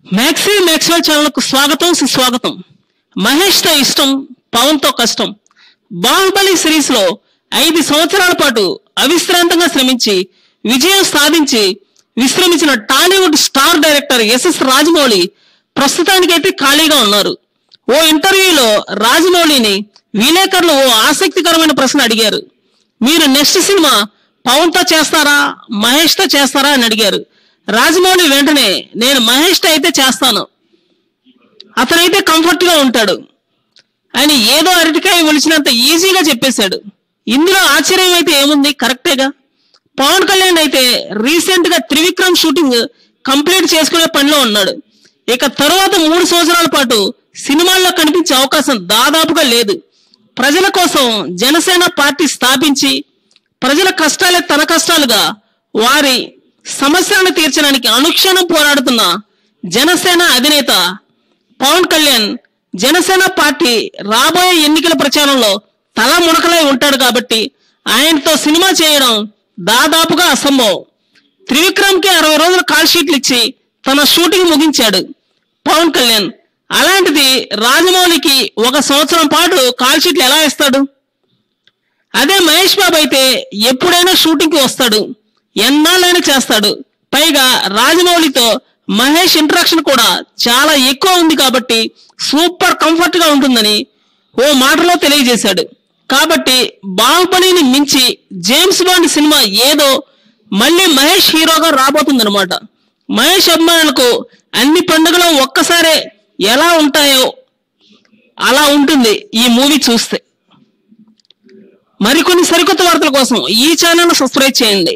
Maxi Maxwell channel को स्वागतम सुस्वागतम। మహేష్ తో ఇష్టం, పవన్ తో కష్టం. బాహుబలి సిరీస్ లో 5 సంవత్సరాల పాటు అవిశ్రాంతంగా శ్రమించి విజయం సాధించి విశ్రమించిన Tollywood star director SS Rajamouli ప్రస్తుతానికైతే ఖాళీగా ఉన్నారు. ఓ ఇంటర్వ్యూలో రాజమౌళిని విలేకరులు ఓ ఆసక్తికరమైన ప్రశ్న అడిగారు. మీరు నెక్స్ట్ సినిమా పవన్ తో చేస్తారా, మహేష్ తో చేస్తారా అని అడిగారు. రాజమౌళి వెంటనే నేను మహేష్ తో అయితే చేస్తాను, అతనైతే కంఫర్ట్ గా ఉంటాడు అని ఏదో అరటికాయ ఒలిచినంత ఈజీగా చెప్పేశాడు. ఇందులో ఆశ్చర్యం అయితే ఏముంది, కరెక్టేగా. పవన్ కళ్యాణ్ అయితే రీసెంట్ గా త్రివిక్రమ్ షూటింగ్ కంప్లీట్ చేసుకునే పనిలో ఉన్నాడు. ఇక తరువాత 3 సంవత్సరాల పాటు సినిమాల్లో కనిపించే అవకాశం దాదాపుగా లేదు. ప్రజల కోసం జనసేన పార్టీ స్థాపించి ప్రజల కష్టాలే తన కష్టాలుగా వారి సమస్యలను తీర్చడానికి అనుక్షణం పోరాడుతున్న జనసేన అధినేత పవన్ కళ్యాణ్ జనసేన పార్టీ రాబోయే ఎన్నికల ప్రచారంలో తల మునకలై ఉంటాడు కాబట్టి ఆయనతో సినిమా చేయడం దాదాపుగా అసంభవం. త్రివిక్రమ్ కి 60 రోజుల కాల్ షీట్లు ఇచ్చి తన షూటింగ్ ముగించాడు పవన్ కళ్యాణ్. అలాంటిది రాజమౌళికి 1 సంవత్సరం పాటు కాల్ షీట్లు ఎలా ఇస్తాడు? అదే మహేష్ బాబు అయితే ఎప్పుడైనా షూటింగ్ కి వస్తాడు, ఎన్నాళ్ళైనా చేస్తాడు. పైగా రాజమౌళితో మహేష్ ఇంటరాక్షన్ కూడా చాలా ఎక్కువ ఉంది కాబట్టి సూపర్ కంఫర్ట్ గా ఉంటుందని ఓ మాటలో తెలియజేశాడు. కాబట్టి బాహుబలిని మించి జేమ్స్ బాండ్ సినిమా ఏదో మళ్ళీ మహేష్ హీరోగా రాబోతుందన్నమాట. మహేష్ అభిమానులకు అన్ని పండుగలు ఒక్కసారే ఎలా ఉంటాయో అలా ఉంటుంది ఈ మూవీ చూస్తే. మరికొన్ని సరికొత్త వార్తల కోసం ఈ ఛానల్ సబ్స్క్రైబ్ చేయండి.